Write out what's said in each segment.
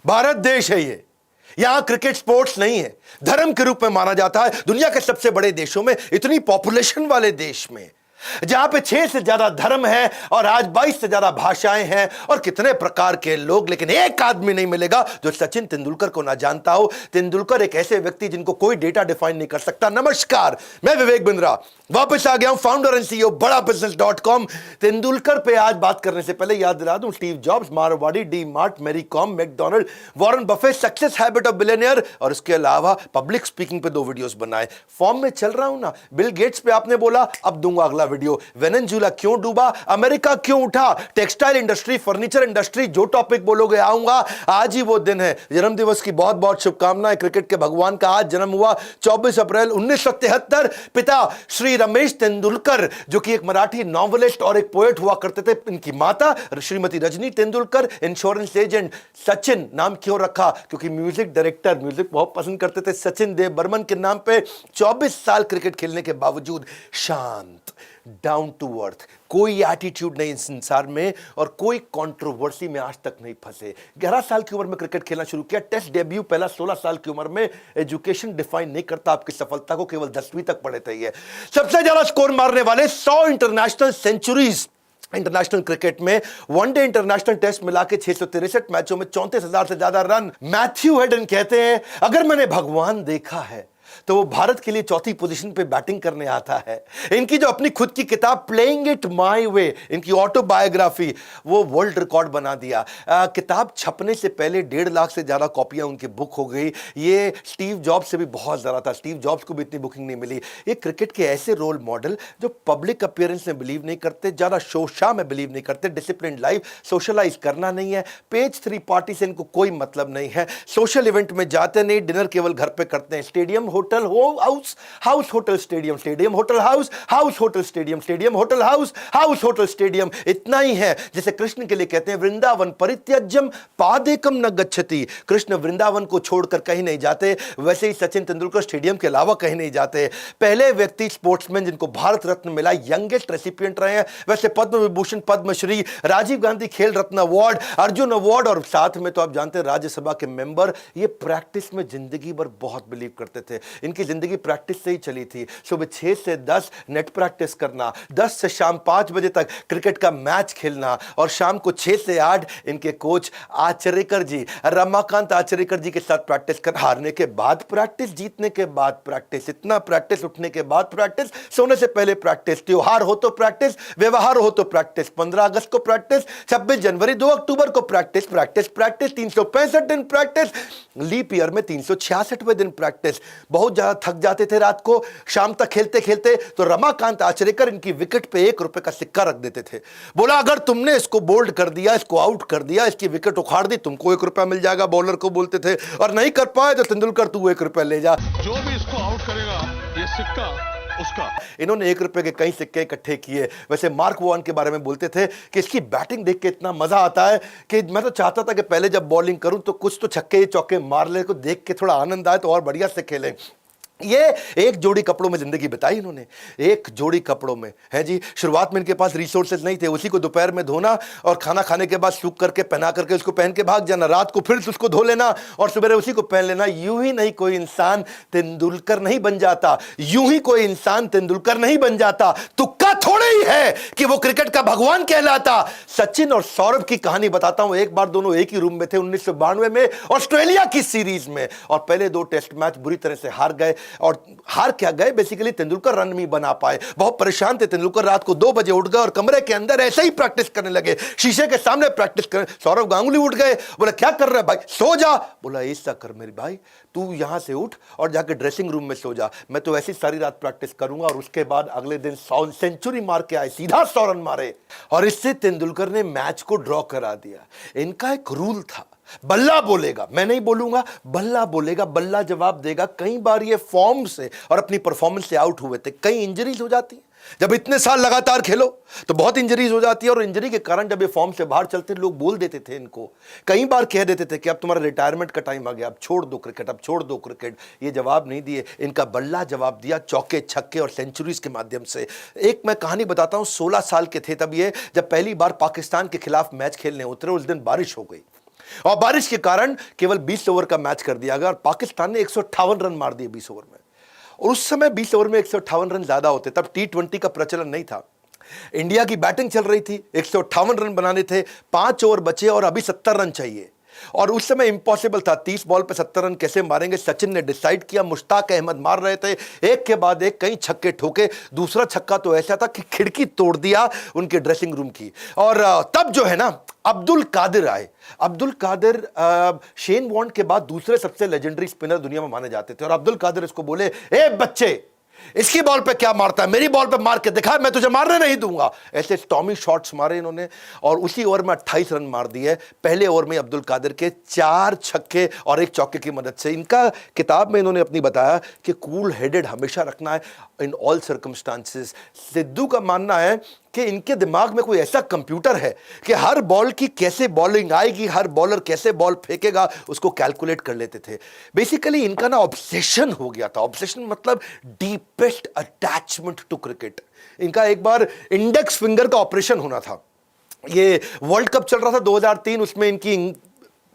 भारत देश है ये, यहां क्रिकेट स्पोर्ट्स नहीं है, धर्म के रूप में माना जाता है। दुनिया के सबसे बड़े देशों में, इतनी पॉपुलेशन वाले देश में, जहां पे 6 से ज्यादा धर्म है और आज 22 से ज्यादा भाषाएं हैं और कितने प्रकार के लोग, लेकिन एक आदमी नहीं मिलेगा जो सचिन तेंदुलकर को ना जानता हो। तेंदुलकर एक ऐसे व्यक्ति जिनको कोई डेटा डिफाइन नहीं कर सकता। नमस्कार, मैं विवेक बिंद्रा वापस आ गया हूं, फाउंडर एंड सीईओ बड़ाबिजनेस.com। तेंदुलकर पे आज बात करने से पहले याद दिला दूं, Steve Jobs, Marwari, D Mart, Mary Kom, McDonald, Warren Buffett, success habit of billionaire और इसके अलावा पब्लिक स्पीकिंग पे 2 वीडियोस बनाए। फॉर्म में चल रहा हूं ना। बिल गेट्स पे आपने बोला, अब दूंगा अगला वीडियो। वेनेजुएला क्यों डूबा, अमेरिका क्यों उठा, टेक्सटाइल इंडस्ट्री, फर्नीचर इंडस्ट्री, जो टॉपिक बोलोगे आऊंगा। आज ही वो दिन है। जन्मदिवस की बहुत बहुत शुभकामनाएं। क्रिकेट के भगवान का आज जन्म हुआ 24 अप्रैल 1973। पिता श्री रमेश तेंदुलकर, जो कि एक मराठी नॉवेलिस्ट और एक पोएट हुआ करते थे। इनकी माता श्रीमती रजनी तेंदुलकर, इंश्योरेंस एजेंट। सचिन नाम क्यों रखा, क्योंकि म्यूजिक डायरेक्टर, म्यूजिक बहुत पसंद करते थे। सचिन देव बर्मन के नाम पे 24 साल क्रिकेट खेलने के बावजूद शांत, डाउन टू अर्थ, कोई एटीट्यूड नहीं इस संसार में और कोई कंट्रोवर्सी में आज तक नहीं फंसे। 11 साल की उम्र में क्रिकेट खेलना शुरू किया। टेस्ट डेब्यू पहला 16 साल की उम्र में। एजुकेशन डिफाइन नहीं करता आपकी सफलता को, केवल 10वीं तक पढ़े थे। ये सबसे ज्यादा स्कोर मारने वाले 100 इंटरनेशनल सेंचुरीज इंटरनेशनल क्रिकेट में, वनडे इंटरनेशनल टेस्ट मिला के 663 मैचों में 34,000 से ज्यादा रन। मैथ्यू हेडन कहते हैं, अगर मैंने भगवान देखा है तो वो भारत के लिए 4थी पोजीशन पे बैटिंग करने आता है। इनकी जो अपनी खुद की किताब प्लेइंग इट माय वे, इनकी ऑटोबायोग्राफी, वो वर्ल्ड रिकॉर्ड बना दिया। किताब छपने से पहले 1.5 लाख से ज्यादा कॉपियां उनकी बुक हो गई। ये स्टीव जॉब्स से भी बहुत ज्यादा था। स्टीव जॉब्स को भी इतनी बुकिंग नहीं मिली। ये क्रिकेट के ऐसे रोल मॉडल जो पब्लिक अपीयरेंस में बिलीव नहीं करते, ज्यादा शो शाह में बिलीव नहीं करते, डिसिप्लिन लाइफ, सोशलाइज करना नहीं है, पेज 3 पार्टी से इनको कोई मतलब नहीं है, सोशल इवेंट में जाते नहीं, डिनर केवल घर पे करते हैं। Stadium hotel house, house hotel stadium, stadium hotel house, house hotel stadium, stadium hotel house, house hotel stadium. इतना ही है जैसे कृष्ण के लिए कहते हैं, वृंदावन परित्यज्यम पादेकम न गच्छति। कृष्ण वृंदावन को छोड़कर कहीं नहीं जाते, वैसे ही सचिन तेंदुलकर स्टेडियम के अलावा कहीं नहीं जाते। पहले व्यक्ति स्पोर्ट्समैन जिनको भारत रत्न मिला, यंगेस्ट रेसिपिएंट रहे हैं। वैसे पद्म विभूषण, पद्मश्री, राजीव गांधी खेल रत्न अवार्ड, अर्जुन अवार्ड और साथ में तो आप जानते हैं राज्यसभा के मेंबर। ये प्रैक्टिस में जिंदगी भर बहुत बिलीव करते थे। इनकी जिंदगी प्रैक्टिस से ही चली थी। सुबह 6 से 10 नेट प्रैक्टिस करना, 10 से शाम 5 बजे तक क्रिकेट का मैच खेलना और शाम को 6 से 8 इनके कोच आचरेकर जी, रमाकांत आचरेकर जी के साथ प्रैक्टिस कर, हारने के बाद प्रैक्टिस, जीतने के बाद प्रैक्टिस, इतना प्रैक्टिस, उठने के बाद प्रैक्टिस, सोने से पहले प्रैक्टिस, त्योहार हो तो प्रैक्टिस, व्यवहार हो तो प्रैक्टिस, 15 अगस्त को प्रैक्टिस, 26 जनवरी, 2 अक्टूबर को प्रैक्टिस, प्रैक्टिस प्रैक्टिस, 365 दिन प्रैक्टिस, लीप ईयर में 366वें दिन प्रैक्टिस। बहुत ज्यादा थक जाते थे रात को, शाम तक खेलते खेलते, तो रमाकांत आचरेकर इनकी विकेट पे 1 रुपए का सिक्का रख देते थे। बोला, अगर तुमने इसको बोल्ड कर दिया, इसको आउट कर दिया, इसकी विकेट उखाड़ दी, तुमको 1 रुपया मिल जाएगा। बॉलर को बोलते थे, और नहीं कर पाए तो तेंदुलकर तू 1 रुपया ले जा, जो भी इसको आउट करेगा ये सिक्का उसका। इन्होंने 1 रुपए के कई सिक्के इकट्ठे किए। वैसे मार्क वॉन के बारे में बोलते थे कि इसकी बैटिंग देख के इतना मजा आता है कि मैं तो चाहता था कि पहले जब बॉलिंग करूं तो कुछ तो छक्के चौके मार ले, को देख के थोड़ा आनंद आए तो और बढ़िया से खेलें। ये एक जोड़ी कपड़ों में जिंदगी बिताई इन्होंने, एक जोड़ी कपड़ों में है जी। शुरुआत में इनके पास रिसोर्सेज नहीं थे, उसी को दोपहर में धोना और खाना खाने के बाद सूख करके पहना करके उसको पहन के भाग जाना, रात को फिर उसको धो लेना और सुबह उसी को पहन लेना। यूं ही नहीं कोई इंसान तेंदुलकर नहीं बन जाता, यूं ही कोई इंसान तेंदुलकर नहीं बन जाता। तुक्का थोड़े ही है कि वो क्रिकेट का भगवान कहलाता। सचिन और सौरभ की कहानी बताता हूं। एक बार दोनों एक ही रूम में थे 1992 में ऑस्ट्रेलिया की सीरीज में, और पहले 2 टेस्ट मैच बुरी तरह से हार गए। और हार क्या गए, बेसिकली तेंदुलकर रन नहीं बना पाए। बहुत परेशान थे तेंदुलकर, रात को 2 बजे उठ गए और कमरे के अंदर ऐसे ही प्रैक्टिस करने लगे, शीशे के सामने प्रैक्टिस कर। सौरभ गांगुली उठ गए, बोला क्या कर रहा है भाई, सो जा। बोला ऐसा कर मेरे भाई, तू यहां से उठ और जाके ड्रेसिंग रूम में सो जा, मैं तो ऐसी सारी रात प्रैक्टिस करूंगा। और उसके बाद अगले दिन 100 सेंचुरी मार के आए, सीधा 100 रन मारे और इससे तेंदुलकर ने मैच को ड्रॉ करा दिया। इनका एक रूल था, बल्ला बोलेगा, मैं नहीं बोलूंगा, बल्ला बोलेगा, बल्ला जवाब देगा। कई बार ये फॉर्म से और अपनी परफॉर्मेंस से आउट हुए थे, कई इंजरीज हो जाती है। जब इतने साल लगातार खेलो तो बहुत इंजरीज हो जाती है, और इंजरी के कारण जब ये फॉर्म से बाहर चलते, लोग बोल देते थे इनको, कई बार कह देते थे कि अब तुम्हारा रिटायरमेंट का टाइम आ गया, अब छोड़ दो क्रिकेट, अब छोड़ दो क्रिकेट। ये जवाब नहीं दिए, इनका बल्ला जवाब दिया, चौके छक्के और सेंचुरीज के माध्यम से। एक मैं कहानी बताता हूं, 16 साल के थे तब ये, जब पहली बार पाकिस्तान के खिलाफ मैच खेलने उतरे, उस दिन बारिश हो गई। और बारिश के कारण केवल 20 ओवर का मैच कर दिया गया और पाकिस्तान ने 158 रन मार दिए 20 ओवर में। और उस समय 20 ओवर में 158 रन ज्यादा होते, तब T20 का प्रचलन नहीं था। इंडिया की बैटिंग चल रही थी, 158 रन बनाने थे, 5 ओवर बचे और अभी 70 रन चाहिए। और उस समय इंपॉसिबल था, 30 बॉल पे 70 रन कैसे मारेंगे। सचिन ने डिसाइड किया, मुश्ताक अहमद मार रहे थे, एक के बाद एक कई छक्के ठोके। दूसरा छक्का तो ऐसा था कि खिड़की तोड़ दिया उनके ड्रेसिंग रूम की। और तब जो है ना, अब्दुल कादिर आए। अब्दुल कादिर शेन वॉर्न के बाद दूसरे सबसे लेजेंडरी स्पिनर दुनिया में माने जाते थे। और अब्दुल कादिर इसको बोले, ए बच्चे, इसकी बॉल पे क्या मारता है, मेरी बॉल पे मार के दिखा, मैं तुझे मारने नहीं दूंगा। ऐसे स्टॉमी शॉट्स मारे इन्होंने और उसी ओवर में 28 रन मार दिए। पहले ओवर में अब्दुल कादिर के 4 छक्के और 1 चौके की मदद से। इनका किताब में इन्होंने अपनी बताया कि कूल हेडेड हमेशा रखना है इन ऑल सर्कमस्टांसेस। सिद्धू का मानना है कि इनके दिमाग में कोई ऐसा कंप्यूटर है कि हर बॉल की कैसे बॉलिंग आएगी, हर बॉलर कैसे बॉल फेंकेगा, उसको कैलकुलेट कर लेते थे। बेसिकली इनका ना ऑब्सेशन हो गया था। ऑब्सेशन मतलब डीपेस्ट अटैचमेंट टू क्रिकेट। इनका एक बार इंडेक्स फिंगर का ऑपरेशन होना था। ये वर्ल्ड कप चल रहा था 2003, उसमें इनकी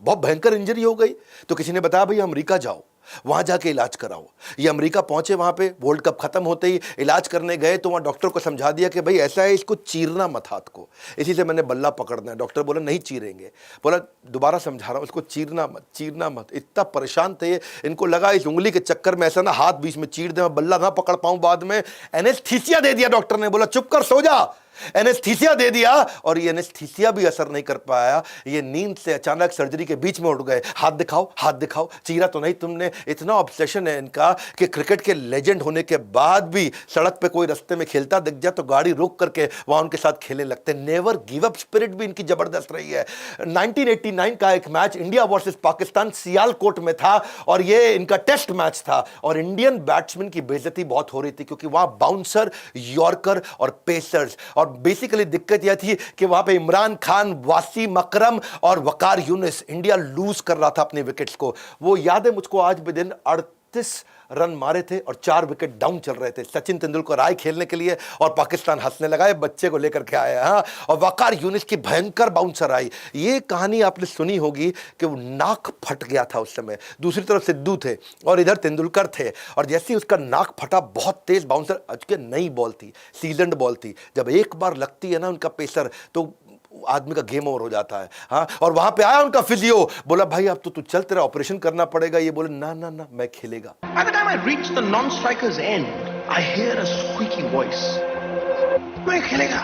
बहुत भयंकर इंजरी हो गई। तो किसी ने बताया, भाई अमेरिका जाओ, वहां जाके इलाज कराओ। ये अमेरिका पहुंचे, वहां पे वर्ल्ड कप खत्म होते ही इलाज करने गए तो वहां डॉक्टर को समझा दिया कि भाई ऐसा है, इसको चीरना मत हाथ को, इसी से मैंने बल्ला पकड़ना है। डॉक्टर बोला नहीं चीरेंगे। बोला दोबारा समझा रहा हूं, इसको चीरना मत, चीरना मत। इतना परेशान थे, इनको लगा इस उंगली के चक्कर में ऐसा ना हाथ बीच में चीर दे, मैं बल्ला ना पकड़ पाऊं बाद में। एनेस्थीसिया दे दिया डॉक्टर ने, बोला चुप कर, सो जा। एनेस्थीसिया दे दिया और ये एनेस्थीसिया भी असर नहीं कर पाया। ये नींद से अचानक सर्जरी के बीच में उठ गए। हाथ दिखाओ, हाथ दिखाओ, चीरा तो नहीं तुमने। इतना ऑब्सेशन है इनका कि क्रिकेट के लेजेंड होने के बाद भी सड़क पे कोई रास्ते में खेलता दिख जाए तो गाड़ी रोक करके वहां उनके साथ खेलने लगते। नेवर गिव अप स्पिरिट भी इनकी जबरदस्त रही है। 1989 का एक match India versus Pakistan Sialkot में था और ये इनका टेस्ट मैच था और इंडियन बैट्समैन की बेइज्जती बहुत हो रही थी क्योंकि वहां बाउंसर, यॉर्कर और पेसर्स। और बेसिकली दिक्कत यह थी कि वहां पे इमरान खान, वासीम अकरम और वकार यूनिस, इंडिया लूज कर रहा था अपने विकेट्स को। वो याद है मुझको आज भी दिन, 38 रन मारे थे और 4 विकेट डाउन चल रहे थे। सचिन तेंदुलकर आए खेलने के लिए और पाकिस्तान हंसने लगा, ये बच्चे को लेकर के आया। हाँ, और वकार यूनिस की भयंकर बाउंसर आई। ये कहानी आपने सुनी होगी कि वो नाक फट गया था उस समय। दूसरी तरफ सिद्धू थे और इधर तेंदुलकर थे और जैसे ही उसका नाक फटा, बहुत तेज बाउंसर, अच्छी नई बॉल थी, सीजन्ड बॉल थी। जब एक बार लगती है ना उनका पेसर तो आदमी का गेम ओवर हो जाता है। हाँ, और वहां पे आया उनका फिजियो, बोला भाई अब तो तू चल, तेरा ऑपरेशन करना पड़ेगा। ये बोले ना ना ना, मैं खेलेगा। By the time I reach the non-striker's end, I hear a squeaky voice. मैं खेलेगा,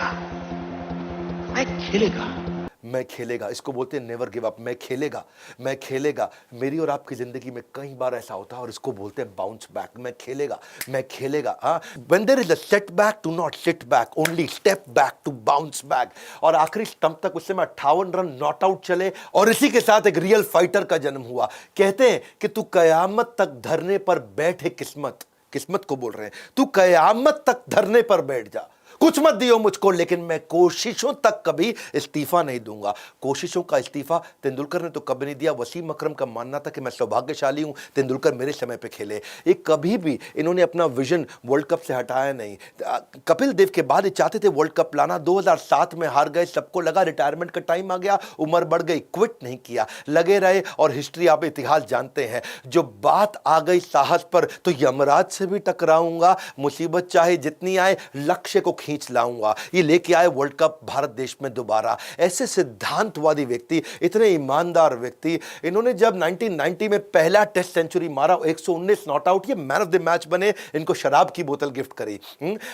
मैं खेलेगा, मैं खेलेगा। इसको बोलते हैं नेवर गिव अप। मैं खेलेगा, मैं खेलेगा। मेरी और आपकी जिंदगी में कई बार ऐसा होता है और इसको बोलते हैं बाउंस बैक। मैं खेलेगा, मैं खेलेगा। हाँ, when there is a setback, do not sit back, only step back to bounce back। और आखिरी स्टंप तक उस समय 58 रन नॉट आउट चले और इसी के साथ एक रियल फाइटर का जन्म हुआ। कहते हैं कि तू कयामत तक धरने पर बैठ है, किस्मत को बोल रहे हैं, तू कयामत तक धरने पर बैठ जा, कुछ मत दियो मुझको, लेकिन मैं कोशिशों तक कभी इस्तीफा नहीं दूंगा। कोशिशों का इस्तीफा तेंदुलकर ने तो कभी नहीं दिया। वसीम अकरम का मानना था कि मैं सौभाग्यशाली हूं, तेंदुलकर मेरे समय पे खेले। ये कभी भी इन्होंने अपना विजन वर्ल्ड कप से हटाया नहीं। कपिल देव के बाद ये चाहते थे वर्ल्ड कप लाना, 2007 में हार गए, सबको लगा रिटायरमेंट का टाइम आ गया, उम्र बढ़ गई, क्विट नहीं किया, लगे रहे और हिस्ट्री आप इतिहास जानते हैं। जो बात आ गई साहस पर तो यमराज से भी टकराऊंगा, मुसीबत चाहे जितनी आए, लक्ष्य को खींच लाऊंगा। ये लेके आए वर्ल्ड कप भारत देश में दोबारा। ऐसे सिद्धांतवादी व्यक्ति, इतने ईमानदार व्यक्ति, इन्होंने जब 1990 में पहला टेस्ट सेंचुरी मारा, 119 नॉट आउट, ये मैन ऑफ द मैच बने। इनको शराब की बोतल गिफ्ट करी,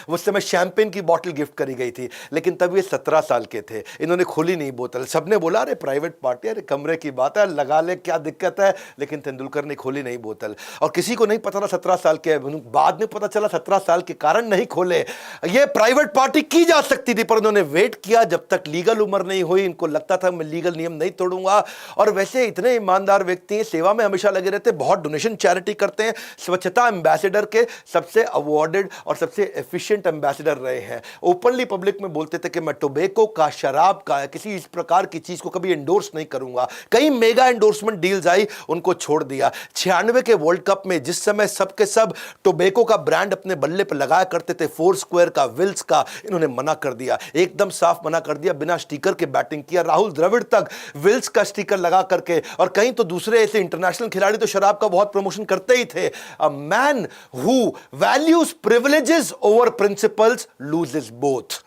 उस समय शैंपेन की बोतल गिफ्ट करी गई थी, लेकिन तब ये 17 साल के थे। इन्होंने खोली नहीं बोतल। सबने बोला अरे प्राइवेट पार्टी, अरे कमरे की बात है, लगा ले, क्या दिक्कत है, लेकिन तेंदुलकर ने खोली नहीं बोतल। और किसी को नहीं पता था 17 साल के, बाद में पता चला 17 साल के कारण नहीं खोले। ये प्राइवेट पार्टी की जा सकती थी पर उन्होंने वेट किया जब तक लीगल उम्र नहीं हुई। इनको लगता था मैं लीगल नियम नहीं तोड़ूंगा। और वैसे इतने ईमानदार व्यक्ति हैं, सेवा में हमेशा लगे रहते, बहुत डोनेशन चैरिटी करते हैं, स्वच्छता एम्बेसडर के सबसे अवार्डेड और सबसे एफिशिएंट एम्बेसडर रहे हैं। ओपनली पब्लिक में बोलते थे कि मैं टोबैको का, शराब का, किसी इस प्रकार की चीज को कभी एंडोर्स नहीं करूंगा। कई मेगा एंडोर्समेंट डील्स आई, उनको छोड़ दिया। 96 के वर्ल्ड कप में जिस समय सबके सब टोबैको का ब्रांड अपने बल्ले पर लगाया करते थे, फोर स्क्वायर का, विल्स का, का इन्होंने मना कर दिया, एकदम साफ मना कर दिया, बिना स्टिकर के बैटिंग किया। राहुल द्रविड़ तक विल्स का स्टिकर लगा करके, और कहीं तो दूसरे ऐसे इंटरनेशनल खिलाड़ी तो शराब का बहुत प्रमोशन करते ही थे। A man who values privileges over principles loses both.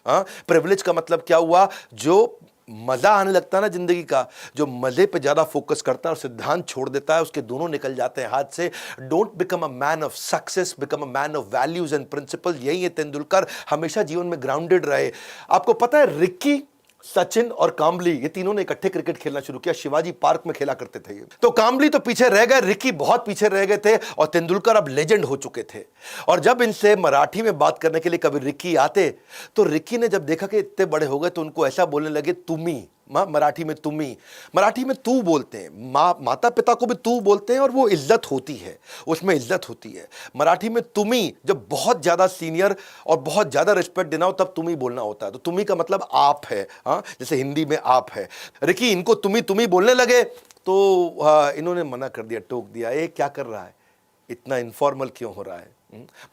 Privilege का मतलब क्या हुआ? जो मजा आने लगता है ना जिंदगी का, जो मजे पे ज्यादा फोकस करता है और सिद्धांत छोड़ देता है, उसके दोनों निकल जाते हैं हाथ से। Don't become a man of success, become a man of values and principle. यही है तेंदुलकर, हमेशा जीवन में ग्राउंडेड रहे। आपको पता है रिक्की, सचिन और काम्बली, ये तीनों ने इकट्ठे क्रिकेट खेलना शुरू किया। शिवाजी पार्क में खेला करते थे ये। तो काम्बली तो पीछे रह गए, रिक्की बहुत पीछे रह गए थे, और तेंदुलकर अब लेजेंड हो चुके थे। और जब इनसे मराठी में बात करने के लिए कभी रिक्की आते, तो रिक्की ने जब देखा कि इतने बड़े हो गए, तो उनको ऐसा बोलने लगे, तुम्ही। मराठी में तुम्ही, मराठी में तू बोलते हैं। माता पिता को भी तू बोलते हैं, और वो इज्जत होती है, उसमें इज्जत होती है। मराठी में तुम्ही, जब बहुत ज्यादा सीनियर और बहुत ज्यादा रिस्पेक्ट देना हो तब तुम्ही बोलना होता है। तो तुम्ही का मतलब आप है, जैसे हिंदी में आप है। रिकी इनको तुम्ही तुम्ही बोलने लगे, तो इन्होंने मना कर दिया, टोक दिया, ये क्या कर रहा है, इतना इनफॉर्मल क्यों हो रहा है?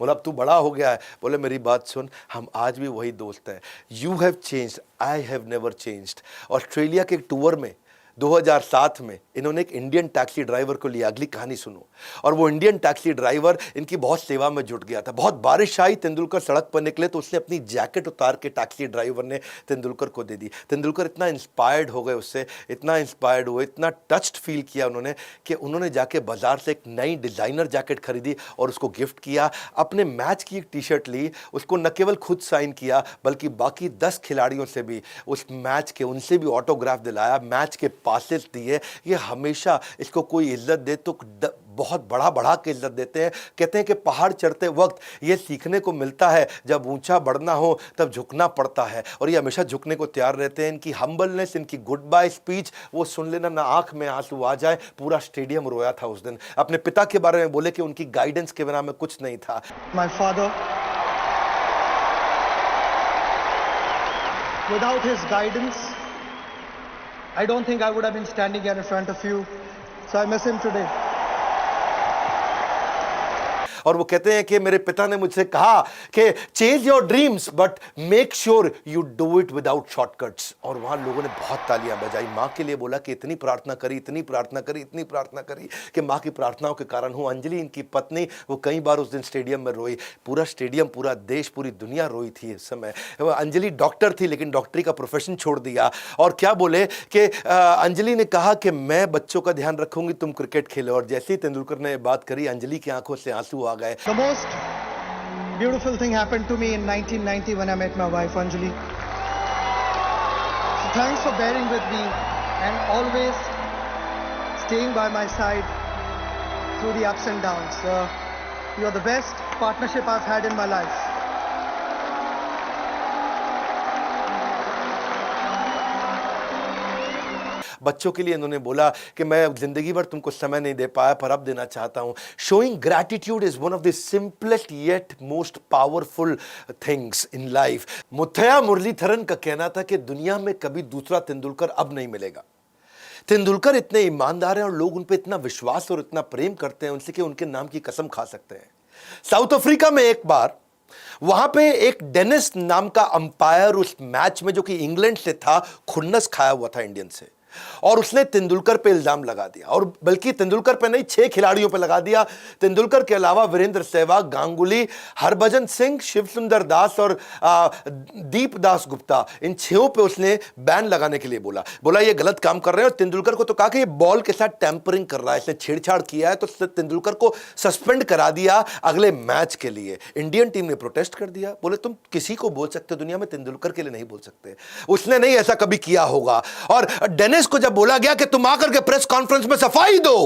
बोला अब तू बड़ा हो गया है। बोले मेरी बात सुन, हम आज भी वही दोस्त हैं। You have changed, I have never changed. Australia के एक टूर में 2007 में इन्होंने एक इंडियन टैक्सी ड्राइवर को लिया। अगली कहानी सुनो। और वो इंडियन टैक्सी ड्राइवर इनकी बहुत सेवा में जुट गया था। बहुत बारिश आई, तेंदुलकर सड़क पर निकले, तो उसने अपनी जैकेट उतार के टैक्सी ड्राइवर ने तेंदुलकर को दे दी। तेंदुलकर इतना इंस्पायर्ड हो गए उससे, इतना इंस्पायर्ड हुए, इतना टच्ड फील किया उन्होंने, कि उन्होंने जाके बाजार से एक नई डिज़ाइनर जैकेट खरीदी और उसको गिफ्ट किया। अपने मैच की एक टी शर्ट ली, उसको न केवल खुद साइन किया, बल्कि बाकी 10 खिलाड़ियों से भी उस मैच के, उनसे भी ऑटोग्राफ दिलाया, मैच के पासेस दिए। ये हमेशा, इसको कोई इज्जत दे तो बहुत बढ़ा के इज्जत देते हैं। कहते हैं कि पहाड़ चढ़ते वक्त ये सीखने को मिलता है, जब ऊंचा बढ़ना हो तब झुकना पड़ता है, और ये हमेशा झुकने को तैयार रहते हैं। इनकी हम्बलनेस, इनकी गुड बाय स्पीच, वो सुन लेना, ना आंख में आंसू आ जाए। पूरा स्टेडियम रोया था उस दिन। अपने पिता के बारे में बोले कि उनकी गाइडेंस के बिना में कुछ नहीं था। My father, without his guidance, I don't think I would have been standing here in front of you. So I miss him today. और वो कहते हैं कि मेरे पिता ने मुझसे कहा कि chase your dreams but make sure you do it without shortcuts. और वहां लोगों ने बहुत तालियां बजाई। मां के लिए बोला कि इतनी प्रार्थना करी, इतनी प्रार्थना करी, इतनी प्रार्थना करी कि मां की प्रार्थनाओं के कारण हूं। अंजलि इनकी पत्नी, वो कई बार उस दिन स्टेडियम में रोई। पूरा स्टेडियम, पूरा देश, पूरी दुनिया रोई थी इस समय। अंजलि डॉक्टर थी, लेकिन डॉक्टरी का प्रोफेशन छोड़ दिया। और क्या बोले कि अंजलि ने कहा कि मैं बच्चों का ध्यान रखूंगी, तुम क्रिकेट खेलो। और जैसे ही तेंदुलकर ने बात करी, अंजलि की आंखों से आंसू आ गए। The most beautiful thing happened to me in 1990 when I met my wife Anjali. So thanks for bearing with me and always staying by my side through the ups and downs. You are the best partnership I've had in my life. बच्चों के लिए इन्होंने बोला कि मैं जिंदगी भर तुमको समय नहीं दे पाया, पर अब देना चाहता हूं। Showing gratitude is one of the simplest yet most powerful things in life. Muttiah Muralitharan का कहना था कि दुनिया में कभी दूसरा तेंदुलकर अब नहीं मिलेगा। तेंदुलकर इतने ईमानदार हैं और लोग उन पर इतना विश्वास और इतना प्रेम करते हैं उनसे कि उनके नाम की कसम खा सकते हैं। साउथ अफ्रीका में एक बार वहां पे एक डेनिस नाम का अंपायर उस मैच में, जो कि इंग्लैंड से था, खुन्नस खाया हुआ था इंडियन से, और उसने तेंदुलकर पे इल्जाम लगा दिया। और बल्कि तेंदुलकर पे नहीं, 6 खिलाड़ियों पे लगा दिया। तेंदुलकर के अलावा वीरेंद्र सहवाग, गांगुली, हरभजन सिंह, शिव सुंदर दास और दीप दास गुप्ता, इन 6 पे उसने बैन लगाने के लिए बोला ये गलत काम कर रहे हैं। और तेंदुलकर को तो कहा कि ये बॉल के साथ टैंपरिंग कर रहा है, इसने छेड़छाड़ किया है। तो तेंदुलकर को सस्पेंड करा दिया अगले मैच के लिए। इंडियन टीम ने प्रोटेस्ट कर दिया, बोले तुम किसी को बोल सकते हो दुनिया में, तेंदुलकर के लिए नहीं बोल सकते। उसने नहीं ऐसा कभी किया होगा। और डेनिस को जब बोला गया कि तुम आकर के प्रेस कॉन्फ्रेंस में सफाई दो,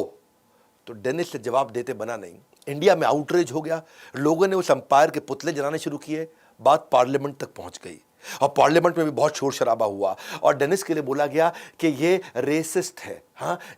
तो डेनिस से जवाब देते बना नहीं। इंडिया में आउटरीच हो गया, लोगों ने उस अंपायर के पुतले जलाने शुरू किए। बात पार्लियामेंट तक पहुंच गई और पार्लियामेंट में भी बहुत शोर शराबा हुआ। और डेनिस के लिए बोला गया कि ये रेसिस्ट है,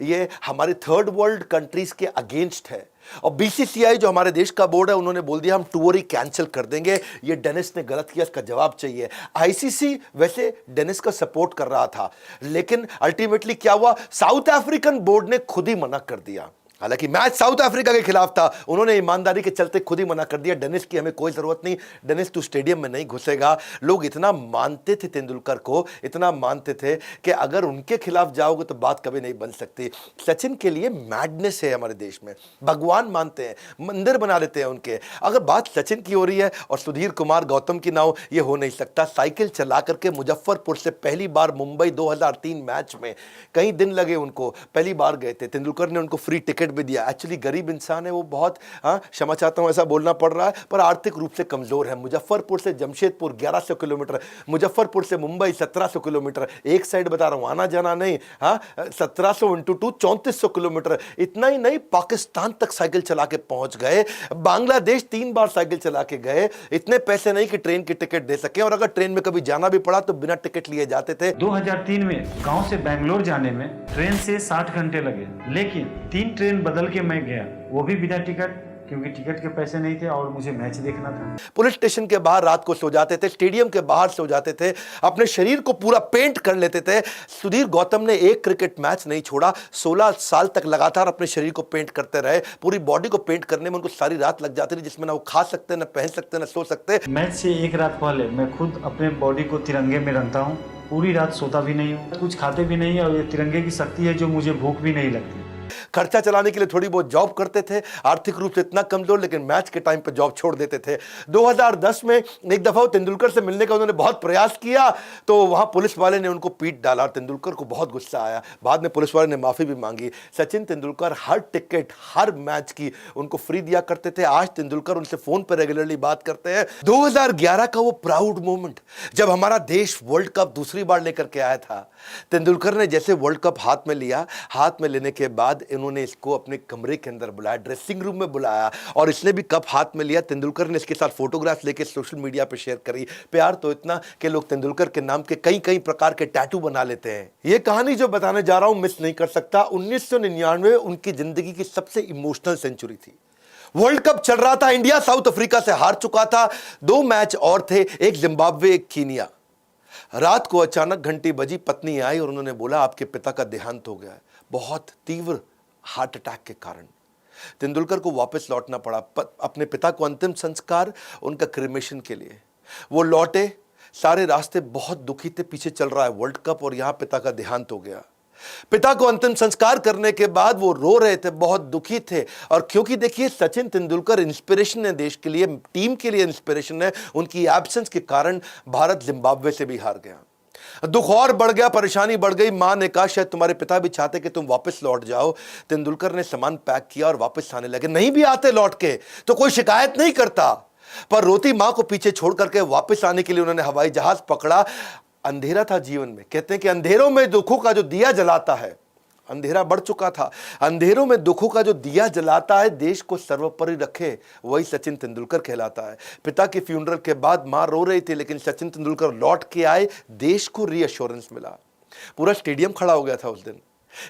ये हमारे थर्ड वर्ल्ड कंट्रीज के अगेंस्ट है। और बीसीसीआई जो हमारे देश का बोर्ड है, उन्होंने बोल दिया हम टूर ही कैंसिल कर देंगे। ये डेनिस ने गलत किया, इसका जवाब चाहिए। आईसीसी वैसे डेनिस का सपोर्ट कर रहा था, लेकिन अल्टीमेटली क्या हुआ, साउथ अफ्रीकन बोर्ड ने खुद ही मना कर दिया। हालांकि मैच साउथ अफ्रीका के खिलाफ था, उन्होंने ईमानदारी के चलते खुद ही मना कर दिया, डेनिस की हमें कोई जरूरत नहीं, डेनिस तू स्टेडियम में नहीं घुसेगा। लोग इतना मानते थे तेंदुलकर को, इतना मानते थे कि अगर उनके खिलाफ जाओगे तो बात कभी नहीं बन सकती। सचिन के लिए मैडनेस है हमारे देश में, भगवान मानते हैं, मंदिर बना देते हैं उनके। अगर बात सचिन की हो रही है और सुधीर कुमार गौतम की ना हो, ये हो नहीं सकता। साइकिल चला करके मुजफ्फरपुर से पहली बार मुंबई 2003 मैच में, कई दिन लगे उनको, पहली बार गए थे। तेंदुलकर ने उनको फ्री टिकट भी दिया। एक्चुअली गरीब इंसान है वो, बहुत क्षमा चाहता हूं ऐसा बोलना पड़ रहा है, पर आर्थिक रूप से कमजोर है। मुजफ्फरपुर से जमशेदपुर 1100 किलोमीटर, मुजफ्फरपुर से मुंबई 1700 किलोमीटर, एक साइड बता रहा हूं, आना जाना नहीं, 1700 × 2 3400 किलोमीटर। इतना ही नहीं, पाकिस्तान तक साइकिल चला के पहुंच गए, बांग्लादेश 3 बार साइकिल चला के गए। इतने पैसे नहीं कि ट्रेन की टिकट दे सके, और अगर ट्रेन में कभी जाना भी पड़ा तो बिना टिकट लिए जाते थे। 2003 में गांव से बेंगलोर जाने में ट्रेन से 60 घंटे लगे, लेकिन 3 ट्रेन बदल के मैं गया, वो भी बिना टिकट, क्योंकि टिकट के पैसे नहीं थे और मुझे मैच देखना था। पुलिस स्टेशन के बाहर रात को सो जाते थे, स्टेडियम के बाहर सो जाते थे, अपने शरीर को पूरा पेंट कर लेते थे। सुधीर गौतम ने एक क्रिकेट मैच नहीं छोड़ा, 16 साल तक लगातार अपने शरीर को पेंट करते रहे। पूरी बॉडी को पेंट करने में उनको सारी रात लग जाती थी, जिसमें ना वो खा सकते, ना पहन सकते, ना सो सकते। मैच से एक रात पहले मैं खुद अपने बॉडी को तिरंगे में रंगता हूँ, पूरी रात सोता भी नहीं हूँ, कुछ खाते भी नहीं, और ये तिरंगे की शक्ति है जो मुझे भूख भी नहीं लगती। खर्चा चलाने के लिए थोड़ी बहुत जॉब करते थे, आर्थिक रूप से इतना कमजोर, लेकिन मैच के टाइम पे जॉब छोड़ देते थे। 2010 में एक दफा तेंदुलकर से मिलने का उन्होंने बहुत प्रयास किया, तो वहां पुलिस वाले ने उनको पीट डाला और तेंदुलकर को बहुत गुस्सा आया। बाद में पुलिस वाले ने माफी भी मांगी। सचिन तेंदुलकर हर टिकट, हर मैच की उनको फ्री दिया करते थे। आज तेंदुलकर उनसे फोन पर रेगुलरली बात करते हैं। 2011 का वो प्राउड मोमेंट जब हमारा देश वर्ल्ड कप दूसरी बार लेकर के आया था, तेंदुलकर ने जैसे वर्ल्ड कप हाथ में लिया, हाथ में लेने के बाद इन्होंने इसको अपने कमरे के अंदर बुलाया, ड्रेसिंग रूम में बुलाया, और इसने भी कप हाथ में लिया। तेंदुलकर ने इसके साथ फोटोग्राफ लेके सोशल मीडिया पे शेयर करी। प्यार तो इतना कि लोग तेंदुलकर के नाम के कई कई प्रकार के टैटू बना लेते हैं। ये कहानी जो बताने जा रहा हूं मिस नहीं कर सकता। 1999 उनकी जिंदगी की सबसे इमोशनल सेंचुरी थी। वर्ल्ड कप चल रहा था, इंडिया साउथ अफ्रीका से हार चुका था, 2 मैच और थे, एक जिम्बाब्वे एक कीनिया। रात को अचानक घंटी बजी, पत्नी आई और उन्होंने बोला आपके पिता का देहांत हो गया है, बहुत तीव्र हार्ट अटैक के कारण। तेंदुलकर को वापस लौटना पड़ा अपने पिता को अंतिम संस्कार, उनका क्रिमेशन के लिए। वो लौटे, सारे रास्ते बहुत दुखी थे, पीछे चल रहा है वर्ल्ड कप और यहां पिता का देहांत हो गया। पिता को अंतिम संस्कार करने के बाद वो रो रहे थे, बहुत दुखी थे। और क्योंकि देखिए सचिन तेंदुलकर इंस्पिरेशन है देश के लिए, टीम के लिए इंस्पिरेशन है, उनकी एब्सेंस के कारण भारत जिम्बाब्वे से भी हार गया। दुख और बढ़ गया, परेशानी बढ़ गई। मां ने कहा शायद तुम्हारे पिता भी चाहते कि तुम वापस लौट जाओ। तेंदुलकर ने सामान पैक किया और वापस आने लगे। नहीं भी आते लौट के तो कोई शिकायत नहीं करता, पर रोती मां को पीछे छोड़ करके वापस आने के लिए उन्होंने हवाई जहाज पकड़ा। अंधेरा था जीवन में, कहते हैं कि अंधेरों में दुखों का जो दिया जलाता है, अंधेरा बढ़ चुका था, अंधेरों में दुखों का जो दिया जलाता है, देश को सर्वोपरि रखे, वही सचिन तेंदुलकर कहलाता है। पिता की फ्यूनरल के बाद मां रो रही थी, लेकिन सचिन तेंदुलकर लौट के आए, देश को रीअश्योरेंस मिला। पूरा स्टेडियम खड़ा हो गया था उस दिन।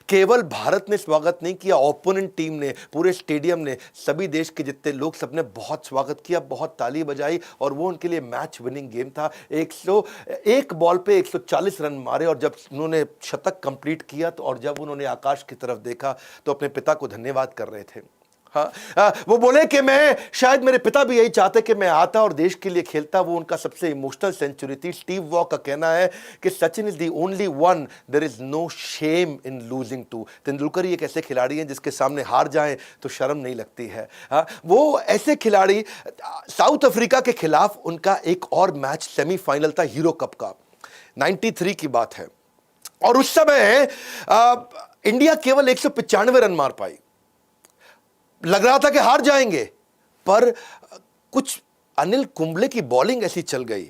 केवल भारत ने स्वागत नहीं किया, ओपोनेंट टीम ने, पूरे स्टेडियम ने, सभी देश के जितने लोग, सबने बहुत स्वागत किया, बहुत ताली बजाई, और वो उनके लिए मैच विनिंग गेम था। 101 बॉल पे 140 रन मारे, और जब उन्होंने शतक कंप्लीट किया तो, और जब उन्होंने आकाश की तरफ देखा तो अपने पिता को धन्यवाद कर रहे थे। वो बोले कि मैं, शायद मेरे पिता भी यही चाहते कि मैं आता और देश के लिए खेलता। वो उनका सबसे इमोशनल सेंचुरी थी। स्टीव वॉ का कहना है कि Sachin is the only one, there is no shame in losing to. Tendulkar ही एक ऐसे खिलाड़ी हैं जिसके सामने हार जाएं तो शर्म नहीं लगती है। वो ऐसे खिलाड़ी, साउथ अफ्रीका के खिलाफ उनका एक और मैच सेमीफाइनल था हीरो कप का, 93 की बात है, और उस समय इंडिया केवल 195 रन मार पाई। लग रहा था कि हार जाएंगे, पर कुछ अनिल कुंबले की बॉलिंग ऐसी चल गई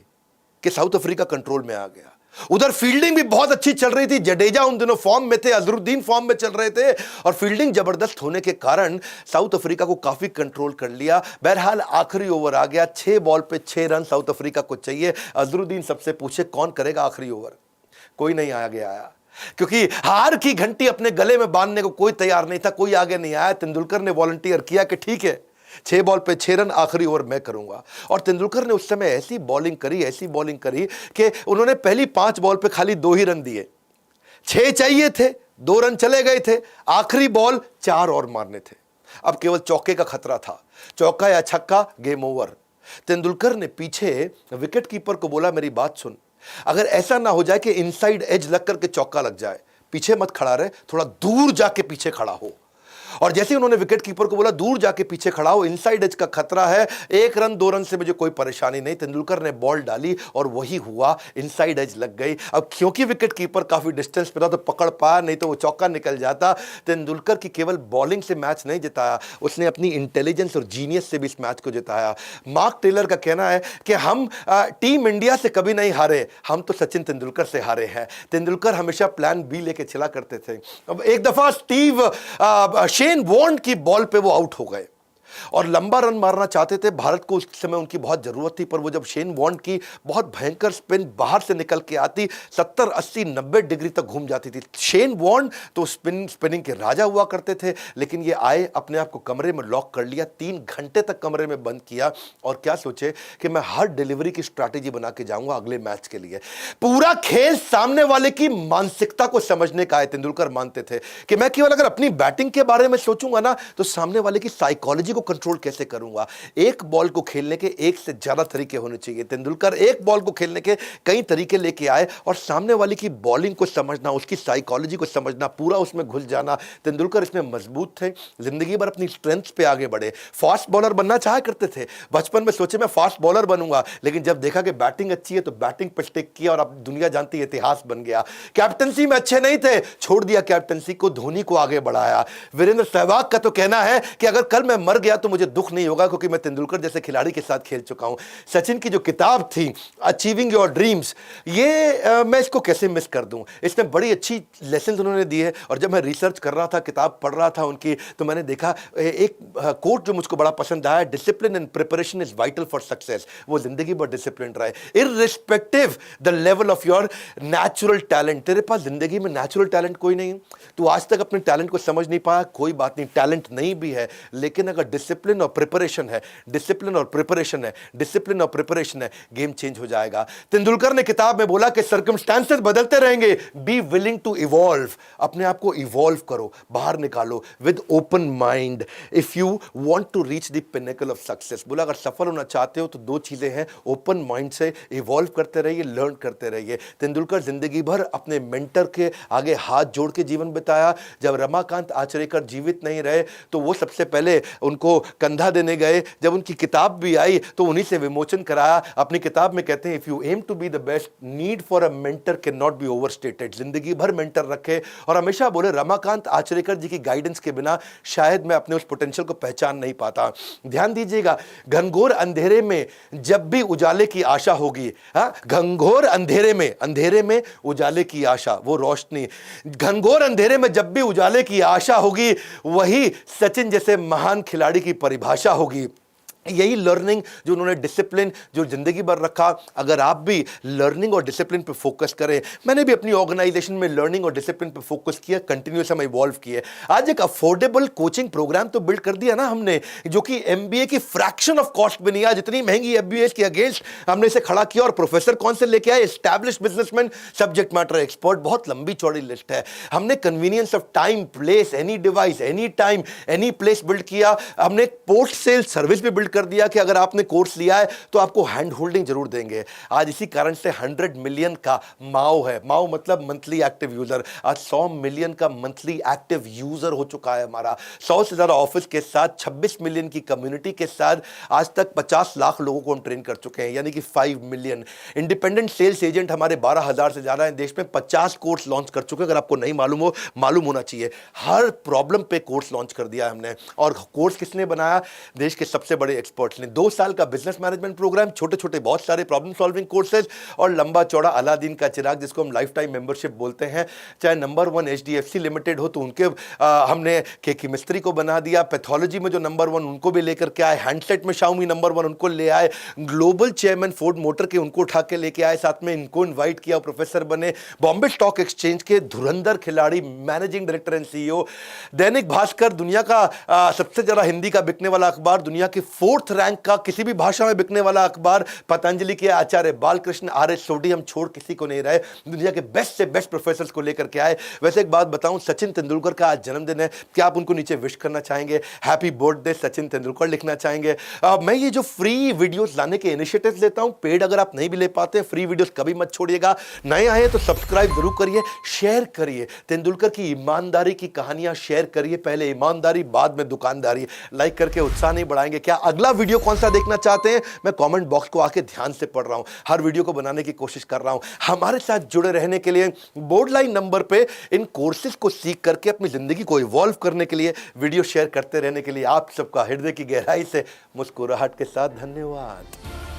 कि साउथ अफ्रीका कंट्रोल में आ गया। उधर फील्डिंग भी बहुत अच्छी चल रही थी, जडेजा उन दिनों फॉर्म में थे, अजरुद्दीन फॉर्म में चल रहे थे, और फील्डिंग जबरदस्त होने के कारण साउथ अफ्रीका को काफी कंट्रोल कर लिया। बहरहाल आखिरी ओवर आ गया, 6 बॉल पे 6 रन साउथ अफ्रीका को चाहिए। अजरुद्दीन सबसे पूछे कौन करेगा आखिरी ओवर, कोई नहीं आया, क्योंकि हार की घंटी अपने गले में बांधने को कोई तैयार नहीं था, कोई आगे नहीं आया। तेंदुलकर ने वॉलंटियर किया कि ठीक है, 6 बॉल पे 6 रन, आखिरी ओवर मैं करूंगा। और तेंदुलकर ने उस समय ऐसी बॉलिंग करी कि उन्होंने पहली 5 बॉल पे खाली 2 ही रन दिए। 6 चाहिए थे, 2 रन चले गए थे, आखिरी बॉल 4 और मारने थे। अब केवल चौके का खतरा था, चौका या छक्का, गेम ओवर। तेंदुलकर ने पीछे विकेट कीपर को बोला, मेरी बात सुन, अगर ऐसा ना हो जाए कि इनसाइड एज लग करके चौका लग जाए, पीछे मत खड़ा रहे, थोड़ा दूर जाके पीछे खड़ा हो। और जैसे उन्होंने विकेट कीपर को बोला दूर जाके पीछे खड़ा हो, इनसाइड एज का खतरा है, 1 रन 2 रन से मुझे कोई परेशानी नहीं। तेंदुलकर ने बॉल डाली और वही हुआ, इनसाइड एज लग गई। अब क्योंकि विकेट कीपर काफी डिस्टेंस पे था तो पकड़ पाया, नहीं तो वो चौका निकल जाता। तेंदुलकर की केवल बॉलिंग से मैच नहीं जिताया, उसने अपनी इंटेलिजेंस और जीनियस से भी इस मैच को जिताया। मार्क टेलर का कहना है कि हम टीम इंडिया से कभी नहीं हारे, हम तो सचिन तेंदुलकर से हारे हैं। तेंदुलकर हमेशा प्लान बी लेके चला करते थे। अब एक दफा शेन वॉर्न की बॉल पे वो आउट हो गए और लंबा रन मारना चाहते थे, भारत को उस समय उनकी बहुत जरूरत थी, पर वो जब शेन वॉर्न की बहुत भयंकर स्पिन बाहर से निकल के आती, 70 80 90 डिग्री तक घूम जाती थी। शेन वॉर्न तो स्पिनिंग के राजा हुआ करते थे, लेकिन ये आए, अपने आप को कमरे में लॉक कर लिया, 3 घंटे तक कमरे में बंद किया और क्या सोचे कि मैं हर डिलीवरी की स्ट्रैटेजी बना के जाऊंगा अगले मैच के लिए। पूरा खेल सामने वाले की मानसिकता को समझने का है। तेंदुलकर मानते थे कि मैं केवल अगर अपनी बैटिंग के बारे में सोचूंगा ना तो सामने वाले की साइकोलॉजी को कंट्रोल कैसे करूंगा। एक बॉल को खेलने के एक से ज्यादा तरीके होने चाहिए। तेंदुलकर एक बॉल को खेलने के कई तरीके लेके आए और सामने वाले की बॉलिंग को समझना, उसकी साइकोलॉजी को समझना, पूरा उसमें घुस जाना। तेंदुलकर इसमें मजबूत थे, जिंदगी भर अपनी स्ट्रेंथ पे आगे बढ़े। फास्ट बॉलर बनना चाहा करते थे, बचपन में सोचे मैं फास्ट बॉलर बनूंगा, लेकिन जब देखा कि बैटिंग अच्छी है तो बैटिंग पर स्टिक किया और अब दुनिया जानती है, इतिहास बन गया। कैप्टनसी में अच्छे नहीं थे, छोड़ दिया कैप्टनसी को, धोनी को आगे बढ़ाया। वीरेंद्र सहवाग का तो कहना है कि अगर कल मैं मर गया तो मुझे दुख नहीं होगा, क्योंकि मैं तेंदुलकर जैसे खिलाड़ी के साथ खेल चुका हूं। सचिन की जो किताब थी अचीविंग योर ड्रीम्स, ये मैं इसको कैसे मिस कर दूं। इसमें बड़ी अच्छी लेसन उन्होंने दी है। और जब मैं रिसर्च कर रहा था, किताब पढ़ रहा था उनकी, तो मैंने देखा एक कोट जो मुझको बड़ा पसंद आया, discipline and preparation is vital for success. वो जिंदगी भर डिसिप्लिन रहे, irrespective the level of your natural talent. तेरे पास जिंदगी में नेचुरल टैलेंट कोई नहीं, तू आज तक अपने टैलेंट को समझ नहीं पाया, कोई बात नहीं, टैलेंट नहीं भी है, लेकिन अगर डिसिप्लिन और प्रिपरेशन है, डिसिप्लिन और प्रिपरेशन है, डिसिप्लिन और प्रिपरेशन है, गेम चेंज हो जाएगा। तेंदुलकर ने किताब में बोला कि सर्कमस्टेंसेस बदलते रहेंगे, बी विलिंग टू इवॉल्व। अपने आप को इवॉल्व करो, बाहर निकालो with open mind if you want to reach the pinnacle of success. बोला अगर सफल होना चाहते हो तो 2 चीजें हैं, ओपन माइंड से इवॉल्व करते रहिए, लर्न करते रहिए। तेंदुलकर जिंदगी भर अपने मेंटर के आगे हाथ जोड़ के जीवन बिताया। जब रमाकांत आचरेकर जीवित नहीं रहे तो वो सबसे पहले उनको कंधा देने गए। जब उनकी किताब भी आई तो उन्हीं से विमोचन कराया। अपनी किताब में कहते हैं if you aim to be the best, need for a mentor can not be overstated. जिंदगी भर मेंटर रखे और हमेशा बोले रमाकांत आचरेकर जी की गाइडेंस के बिना शायद मैं अपने उस पोटेंशियल को पहचान नहीं पाता। ध्यान दीजिएगा, घनघोर अंधेरे में जब भी उजाले की आशा होगी, घनघोर अंधेरे में उजाले की आशा, वो रोशनी, घनघोर अंधेरे में जब भी उजाले की आशा होगी, वही सचिन जैसे महान खिलाड़ी की परिभाषा होगी। यही लर्निंग जो उन्होंने डिसिप्लिन जो जिंदगी भर रखा, अगर आप भी लर्निंग और डिसिप्लिन पे फोकस करें। मैंने भी अपनी ऑर्गेनाइजेशन में लर्निंग और डिसिप्लिन पे फोकस किया, कंटिन्यूस हम इवॉल्व किए। आज एक अफोर्डेबल कोचिंग प्रोग्राम तो बिल्ड कर दिया ना हमने, जो कि एमबीए की फ्रैक्शन ऑफ कॉस्ट में नहीं। आज इतनी महंगी एमबीए के अगेंस्ट हमने इसे खड़ा किया और प्रोफेसर कौन से लेके आए, established businessman, subject matter expert, बहुत लंबी चौड़ी लिस्ट है। हमने convenience of time, place, any device, any time, any place build किया। हमने पोस्ट सेल सर्विस भी बिल्ड कर दिया कि अगर आपने कोर्स लिया है तो आपको हैंड होल्डिंग जरूर देंगे। आज इसी कारण से 100 मिलियन का माओ है, माओ मतलब मंथली एक्टिव यूजर। आज 100 मिलियन का मंथली एक्टिव यूजर हो चुका है हमारा। 100 से ज्यादा ऑफिस के साथ, 26 मिलियन की कम्युनिटी के साथ आज तक 50 लाख लोगों को हम ट्रेन कर चुके हैं, यानी कि 5 मिलियन। इंडिपेंडेंट सेल्स एजेंट हमारे 12,000 से ज्यादा हैं देश में। 50 कोर्स लॉन्च कर चुके हैं, अगर आपको नहीं मालूम हो, मालूम होना चाहिए। हर प्रॉब्लम पे कोर्स लॉन्च कर दिया हमने। और कोर्स किसने बनाया, देश के सबसे बड़े एक्सपर्ट्स। 2 साल का बिजनेस मैनेजमेंट प्रोग्राम, छोटे छोटे बहुत सारे प्रॉब्लम सॉल्विंग कोर्सेज और लंबा चौड़ा अलादीन का चिराग, जिसको हम लाइफ टाइम मेंबरशिप बोलते हैं। चाहे नंबर 1 HDFC लिमिटेड हो तो उनके हमने केमिस्ट्री को बना दिया, पैथोलॉजी में जो नंबर 1 उनको भी लेकर के आए, हैंडसेट में Xiaomi नंबर 1 उनको ले आए, ग्लोबल चेयरमैन फोर्ड मोटर के उनको उठा के लेके आए, साथ में इनको इन्वाइट किया, प्रोफेसर बने। बॉम्बे स्टॉक एक्सचेंज के धुरंधर खिलाड़ी, managing director and CEO। Dainik Bhaskar दुनिया का सबसे ज्यादा हिंदी का बिकने वाला अखबार, दुनिया के 4 4th रैंक का किसी भी भाषा में बिकने वाला अखबार पतंजलि के आचार्य बालकृष्ण आर्य सोडी हम छोड़ किसी को नहीं रहे, दुनिया के बेस्ट से बेस्ट प्रोफेसर्स को लेकर के आए। वैसे एक बात बताऊं, सचिन तेंदुलकर का आज जन्मदिन है, क्या आप उनको नीचे विश करना चाहेंगे? हैप्पी बर्थडे सचिन तेंदुलकर लिखना चाहेंगे? मैं ये जो फ्री वीडियोस लाने के इनिशिएटिव्स लेता हूं, पेड अगर आप नहीं भी ले पाते, फ्री वीडियोस कभी मत छोड़िएगा। नए आए तो सब्सक्राइब जरूर करिए, शेयर करिए, तेंदुलकर की ईमानदारी की कहानियां शेयर करिए, पहले ईमानदारी बाद में दुकानदारी। लाइक करके उत्साह नहीं बढ़ाएंगे? क्या अगला वीडियो कौन सा देखना चाहते हैं? मैं कमेंट बॉक्स को आके ध्यान से पढ़ रहा हूं, हर वीडियो को बनाने की कोशिश कर रहा हूं। हमारे साथ जुड़े रहने के लिए बोर्ड लाइन नंबर पे इन कोर्सेज को सीख करके अपनी जिंदगी को इवॉल्व करने के लिए, वीडियो शेयर करते रहने के लिए आप सबका हृदय की गहराई से मुस्कुराहट के साथ धन्यवाद।